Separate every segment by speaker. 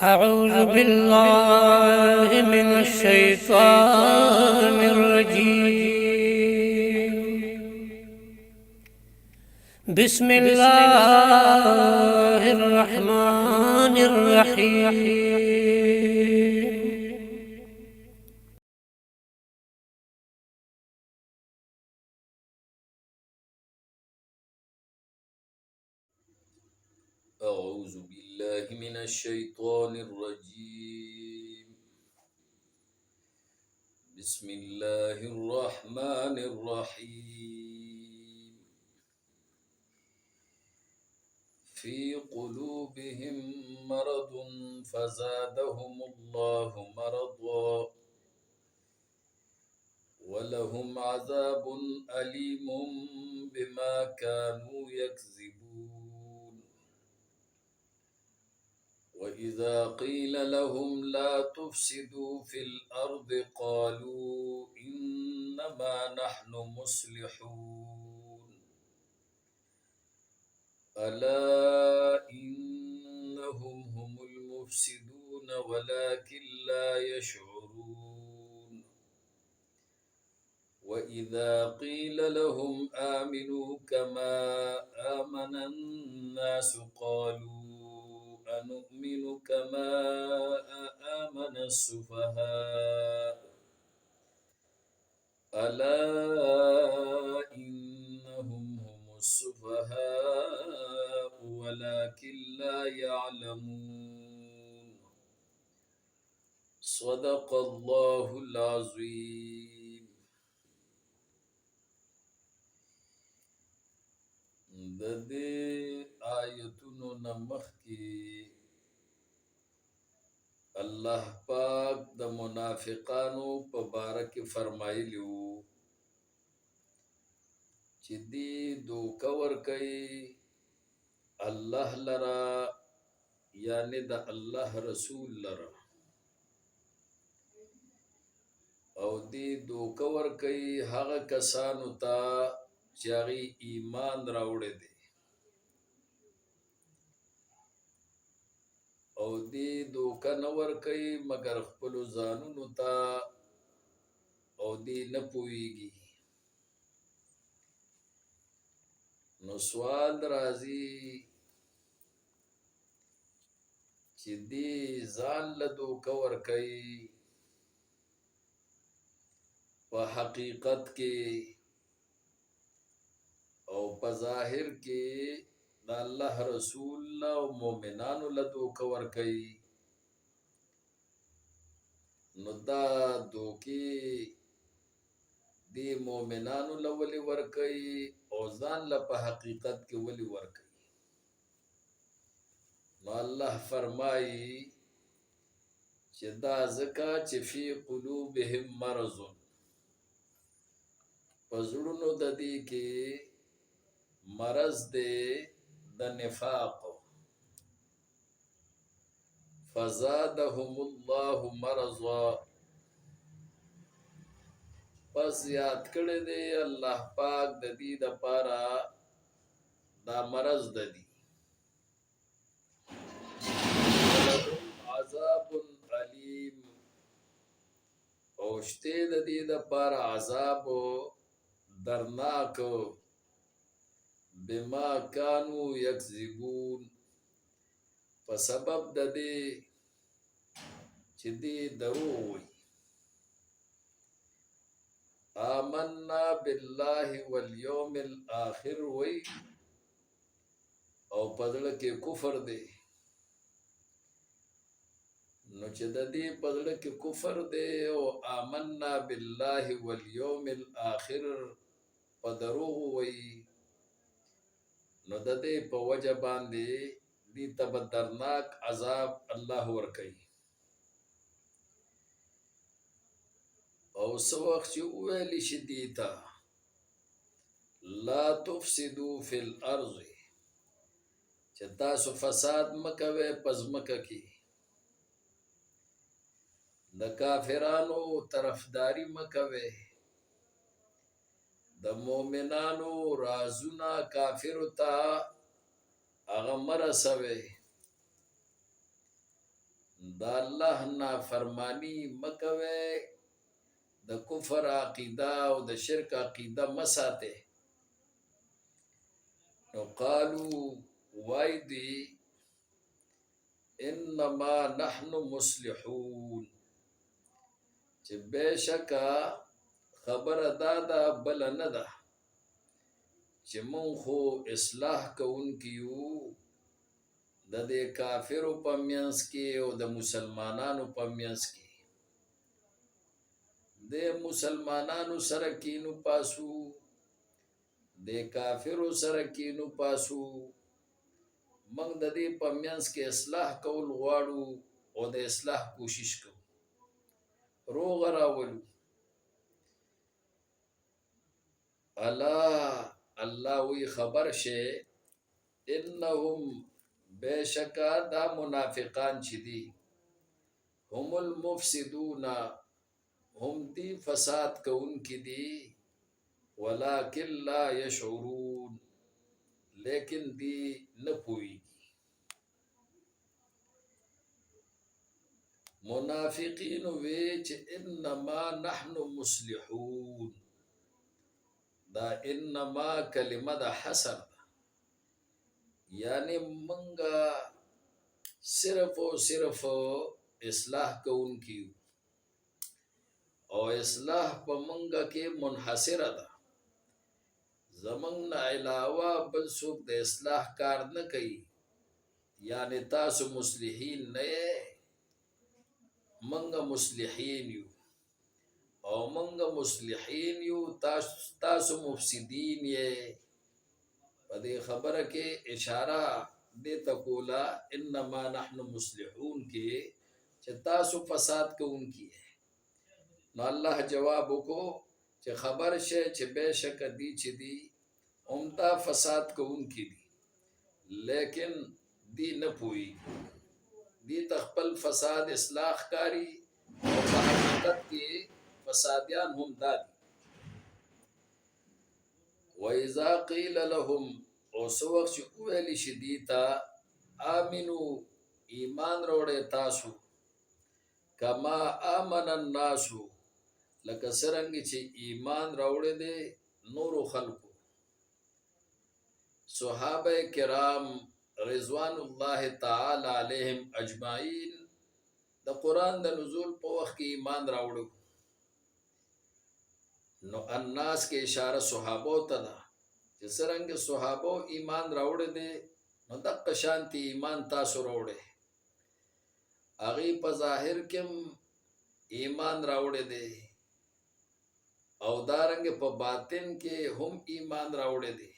Speaker 1: أعوذ بالله من الشيطان الرجيم. بسم الله الرحمن الرحيم.
Speaker 2: أعوذ بالله من الشيطان الرجيم. بسم الله الرحمن الرحيم. في قلوبهم مرض فزادهم الله مرضا ولهم عذاب أليم بما كانوا يكذبون. وإذا قيل لهم لا تفسدوا في الأرض قالوا إنما نحن مصلحون. ألا إنهم هم المفسدون ولكن لا يشعرون. وإذا قيل لهم آمنوا كما آمن الناس قالوا أنؤمن كما آمن السفهاء. ألا إنهم هم السفهاء ولكن لا يعلمون. صدق الله العظيم. د دې آیتونو نمخ کې الله پاک د منافقانو په باره کې فرمایلی وو چې دی دوکه ورکوي الله لرا، یعنی د الله رسول لرا، او دی دوکه ورکوي هغه کسانو ته چې هغوی ایمان راوړی دی، او دی دوکه نه ورکوي مګر خپلو ځانونو ته، او دی نه پوهیږي. نو سوال راځي چې دی ځان له دوکه ورکوي په حقیقت کې او په ظاهر کې د الله رسول او مؤمنانو له دوکه ورکوي. نو دا دوکې دی مؤمنانو له ولې ورکوي او ځان له په حقیقت کې ولې ورکوي؟ نو الله فرمایي چې دا ځکه چې فی قلوبهم مرض، په زړونو د دې کې مرض دی د نفاق. فزادهم الله مرضا، پس یاد کړی دی الله پاک د دې دپاره دا مرض د دي. ولهم عذاب علیم، او شته د دې دپاره عذاب درناک بما کانوا یکذبون، په سبب د دې چې دی دروغ وایي. آمنا بالله والیوم الاخر وی او په زړه کې کفر دی. نو چې د دې په زړه کې کفر دی او آمنا بالله والیوم الاخر په دروغ وی، نو د دې په وجه باندې دې ته به درناک عذاب الله ورکوي. او څه وخت چې وویلی شي دې ته لا تفسدو فی الارض، چې تاسو فساد مه کوئ په ځمکه کې، د کافرانو طرفداري مه کوئ، د مؤمنانو رازونه کافرو ته هغه مه رسوئ. دا الله نافرمانی مکوي، د کفر عقیده او د شرک عقیده مساته. نو قالو وای دی انما نحن مصلحون، چې بشکا خبر دادا بل نه ده چې مون خو اصلاح کوونکیو د دې کافرو په منځ کې او د مسلمانانو په منځ کې. د مسلمانانو سره کینو پاسو، د کافرو سره کینو پاسو، موږ د دې په منځ کې اصلاح کول غواړو او د اصلاح کوشش کوو، روغ راولو. الله وی خبر شه انهم بشکا دا منافقان چې دي هم المفسدون، هم دی فساد کوونکي دي، ولکن لا یشعرون، لیکن دی نه پوهیږي. منافقین وی چې انما نحن مصلحون، دا انما کلمه دا حسر ده، یعنی منگا صرف و صرف اصلاح کوونکیو او اصلاح په منگا کې منحصره ده، زمنګ نه علاوه بل څوک د اصلاح کار نه کوي. یعنی تاسو مصلحین نه یې، منگا مصلحین یو، او منگا مصلحین یو، تاسو مفسدین یې. په دې خبره کې اشاره دې ته کوله انما نحن مصلحون کې چې تاسو فساد کوونکي یې. نو الله جواب وکړو چې خبر شه چې بېشک دی چې دی عمده فساد کوونکي دي، لیکن دی نه پوهیږي، دی ته خپل فساد اصلاح کاری او په حقیقت کې فسادیان هم دا دي. وَإِذَا قِيلَ لَهُمْ، او سو وقت چې وویلی شي دی ته آمنو ایمان روړی تاسو، کما آمن الناسو، لکه څرنګه چې ایمان راوړی دی نورو خلکو. صحابه کرام رضوان الله تعالی علیهم اجمعین د قرآن د نزول په وخت کې ایمان راوړو. نو الناس کې اشاره صحابو ته ده چې څرنګه صحابو ایمان راوړی دی نو دقه شانتي ایمان تاسو راوړی. هغې په ظاهر کې ایمان راوړی دی او دارنګه په باطن کې هم ایمان راوړی دی،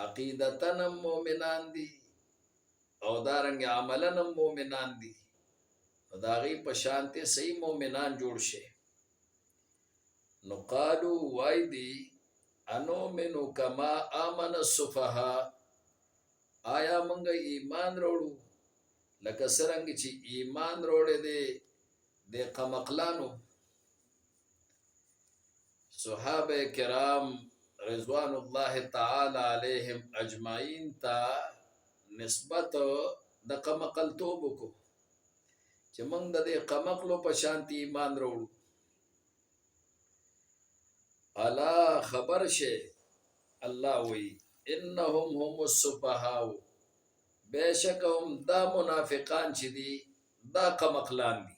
Speaker 2: عقیدتن هم مومنان دي او دارنګه عملن هم مومنان دي. نو د هغې په شانتي صحیح مومنان جوړ شي. نو قالو وای دی انؤمنو کما آمن السفهاء، آیا منگا ایمان روڑو لکه څرنګه چې ایمان روڑے دے قمقلانو. صحابه کرام رضوان الله تعالی علیهم اجمعین تا نسبت د قمقلتوب کو چې منگ د دې قمقلو په شانتی ایمان روڑو. الا خبر شه الله وی انهم هم السفهاء، بشک هم دا منافقان چې دي دا قمقلان دي.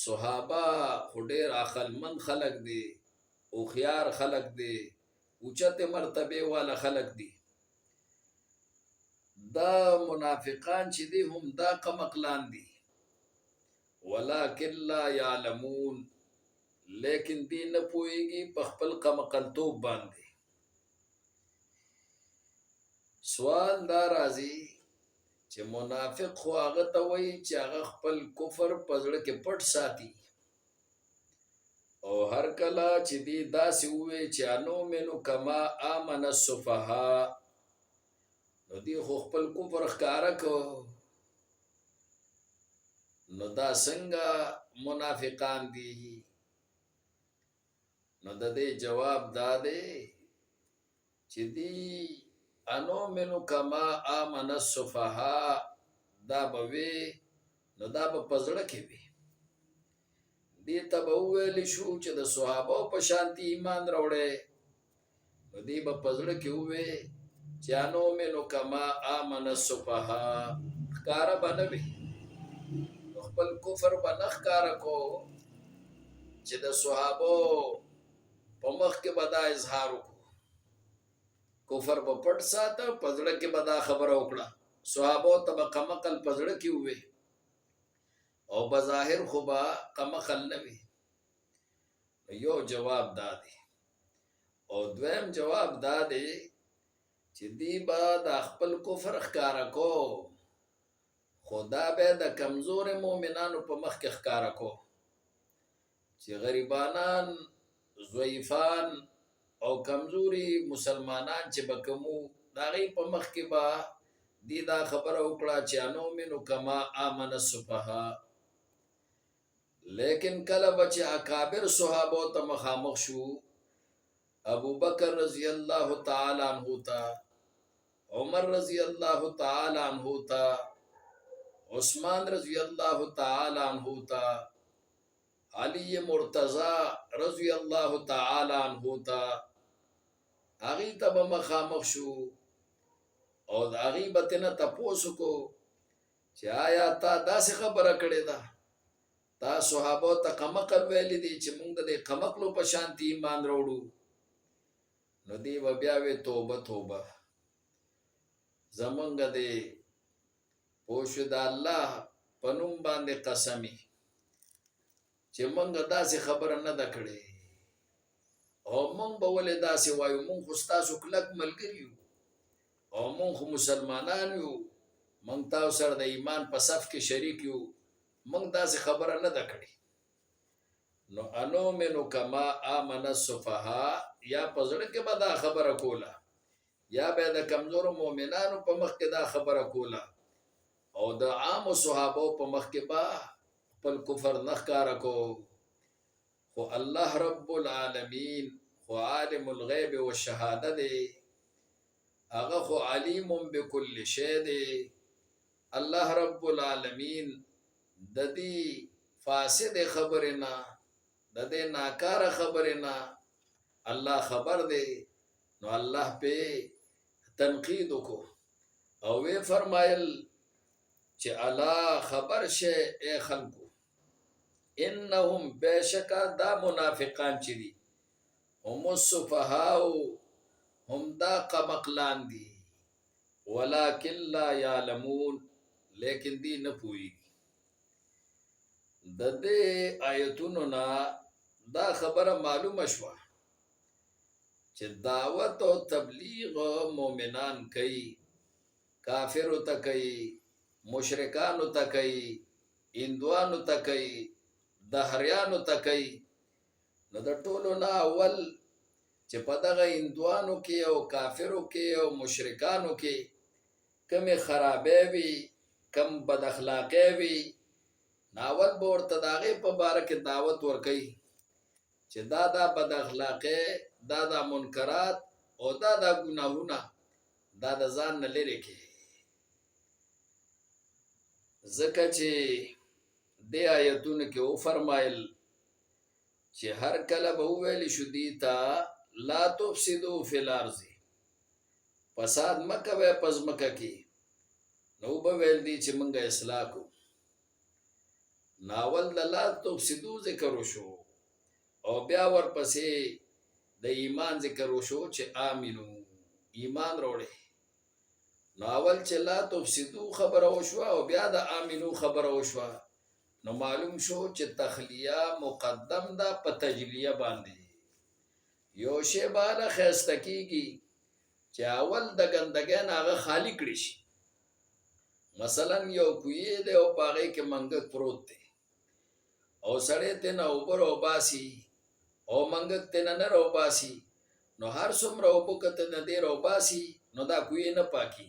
Speaker 2: صحابه خو ډېر عقلمند خلق دي، هوښیار خلق دي، اوچت مرتبه والا خلق دي. دا منافقان چې دي هم دا قمقلان دي، ولکن لا یعلمون، لیکن دی نه پوهیږي په خپل قمقلتوب باندې. سوال دا راځي چې منافق خو هغه ته وایي چې هغه خپل کفر په زړه کې پټ ساتي، او هر کله چې دی داسې ووایي چې انؤمنو کما آمن السفهاء، نو دی خو خپل کفر ښکاره کو. نو دا څنګه منافقان دي؟ نو د دې جواب دا دی چې دی انؤمنو کما آمن السفهاء، دا به وي نو دا به په زړه کې وي. دې ته به وویلی شو چې د صحابو په شانتي ایمان راوړی، نو دې به په زړه کې ووی چې انؤمن کما آمن السفهاء. ښکاره به نه وي، نو خپل کفر به نه ښکاره کو چې د صحابو په مخ کې به دا اظهار وکړو. کفر به پټ ساته، په زړه کې به دا خبره وکړه. صحابو ته به قمقل په زړه کې ووی او بظاهر خو به قمقل نه وي. یو جواب دا دی. او دویم جواب دا دی چې دی به دا خپل کفر ښکاره کو، خو دا به د کمزور مؤمنانو په مخ کې ښکاره کو چې غریبانان، ضعیفان او کمزوري مسلمانان چې به کومو، د هغې په مخ کې به دی دا خبره وکړه چې انؤمن کما آمن السفهاء. لیکن کله به چې اکابر صحابو ته مخامخ شو، ابو بکر رضی الله تعالی عنہ ته، عمر رضی الله تعالی عنہ ته، عثمان رضی الله تعالی عنہ ته، علی مرتضی رضی الله تعالی عنہ ته، هغې ته به مخامخ شو او د هغې به ترنه تپوس وکړو چې آیا تا داسې خبره کړې ده، تا صحابو ته قمقل ویلی دی چې موږ د دې قمقلو په شانتي ایمان راوړو؟ نو دی به بیا وی توبه توبه، زمونږ دی پوه شو د الله په نوم باندې قسمي چې موږ داسې خبره نه ده کړې، او موږ به ولې داسې وایو؟ موږ خو ستاسو کلک ملګري یو او موږ خو مسلمانان یو، موږ تاسو سره د ایمان په صف کې شریک یو، موږ داسې خبره نه ده کړې. نو انؤمن کما آمن السفهاء، یا په زړه کې به دا خبره کوله، یا به د کمزورو مؤمنانو په مخ کې دا خبره کوله، او د عامو صحابو په مخ کې به خپل کفر نه ښکاره کو. خو الله رب العالمین خو عالم الغیب والشهاده دی، هغه خو علیم بكل شی دی. الله رب العالمین د دې فاسد خبرې نه، د دې ناکاره خبرې نه الله خبر دی. نو الله په تنقید وکړو او وی فرمایل چې الا خبر شه ای خلکو، انهم بشکا دا منافقان چې دي، هم السفهاء، هم دا قمقلان دي، ولکن لا یعلمون، لیکن دی نه پوهیږي. د دې آیتونو نه دا خبره معلومه شوه چې دعوت او تبلیغ مؤمنان کوي، کافرو ته کوي، مشرکانو ته کوي، هندوانو ته کوي، دهریانو ته کوي. نو د ټولو نه اول چې په دغه هندوانو کې او کافرو کې او مشرکانو کې کمې خرابې وي، کم بد اخلاقې وي، ناول به ورته د هغې په باره کې دعوت ورکوي چې دا بد اخلاقې، دا منکرات او دا ګناهونه دا د ځان نه لرې کړي. ځکه چې دې آیتونو کې وفرمایل چې هر کله به وویل شو دې ته لا تفسدوا فی الارض، فساد مه کوئ په ځمکه کې، نو به ویل دي چې موږ اصلاح کوو. ناول د لا تفسدو ذکر وشو او بیا ورپسې د ایمان ذکر وشو چې آمینو، ایمان راوړئ. نو اول چې لا تفسدو خبره وشوه او بیا د آمینو خبره وشوه، نو معلوم شو چې تخلیه مقدم ده په تجلیه باندې. یو شی به هله ښایسته کېږي چې اول د ګندګۍ نه هغه خالي کړي شي. مثلا یو کوی دی او په هغې کې منګک پروت دی او سړی ترېنه اوبه راوباسي او منګک ترېنه نه راوباسي، نو هر څومره اوبه که ترېنه دی راوباسي نو دا کوی نه پاکي.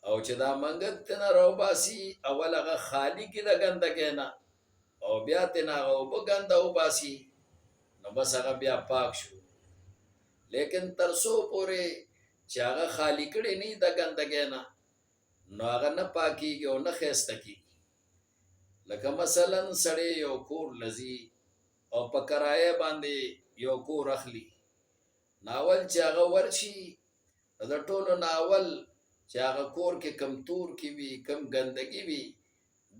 Speaker 2: او چې دا منګک ترېنه راوباسي، اول هغه خالي کړي د ګندګۍ نه او بیا ترېنه هغه اوبه ګنده وباسي، نو بس هغه بیا پاک شو. لیکن تر څو پورې چې هغه خالي کړي نه د ګندګۍ نه، نو هغه نه پاکیږي او نه ښایسته کیږي. لکه مثلا سړی یو کور لذي او په کرایه باندې یو کور اخلي، ناول چې هغه ورشي د ټولو ناول چې هغه کور کې کم تور کې وي کم ګندګي وي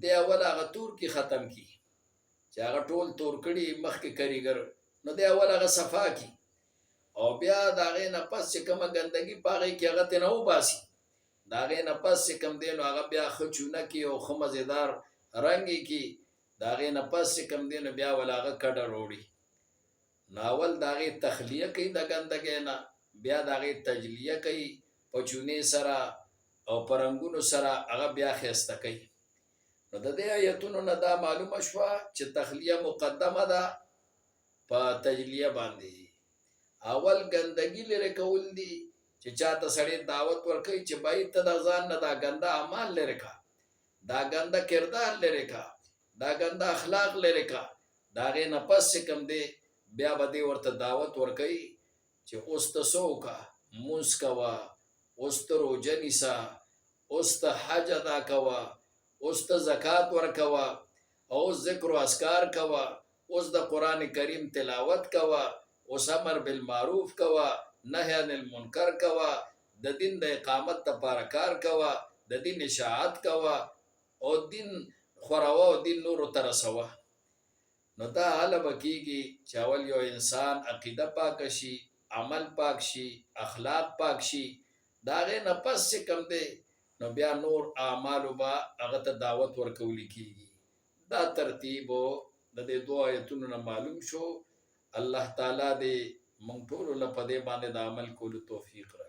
Speaker 2: دی اول هغه تور کې ختم کی چې هغه ټول تور کړي مخکې کاریګر نو دی اول هغه صفا کی او بیا د هغې نه پس چې کومه ګندګي په هغې کې هغه ترې نه وباسي، د هغې نه پس چې کوم دی نو هغه بیا ښه چونه کي او ښه مزېدار رنګ یې کي، د هغې نه پس چې کوم دی نو بیا ول هغه کډه راوړي. نو اول د هغې تخلیه کوي د ګندګۍ نه، بیا د هغې تجلیه کوي په چونې سره او په رنګونو سره هغه بیا ښایسته کوي. نو د دې ایتونو نه دا معلومه شوه چې تخلیه مقدمه ده په تجلیه باندې. اول ګندګي لرې کول دي چې چاته سړی دعوت ورکوي چې بای ته د ځان نه دا ګنده اعمال لرې کا، دا ګنده کردار لرې کا، دا ګنده اخلاق لرې کا. د هغې نه پس چې کوم دی بیا به دې ورته دعوت ورکوي چې اوس ته څه وکړه، مونځ کوه، اوس ته روژه نیسه، اوس ته حج ادا کوه، اوس ته زکات ورکوه، اوس ذکر و اذکار کوه، اوس د قرآن کریم تلاوت کوه، اوس امر بالمعروف کوه، نهی عن المنکر کوه، د دین د اقامت لپاره کار کوه، د دین اشاعت کوه او دین خوروه او دین نورو ته رسوه. نو دا هله به کېږي چې اول یو انسان عقیده پاکه شي، عمل پاک شي، اخلاق پاک شي، د هغې نه پس چې کوم دی نو بیا نور اعمالو به هغه ته دعوت ورکولی کېږي. دا ترتیب د دې دوه آیتونو نه معلوم شو. الله تعالی دې موږ ټولو له په دې باندې د عمل کولو توفیق راکړي.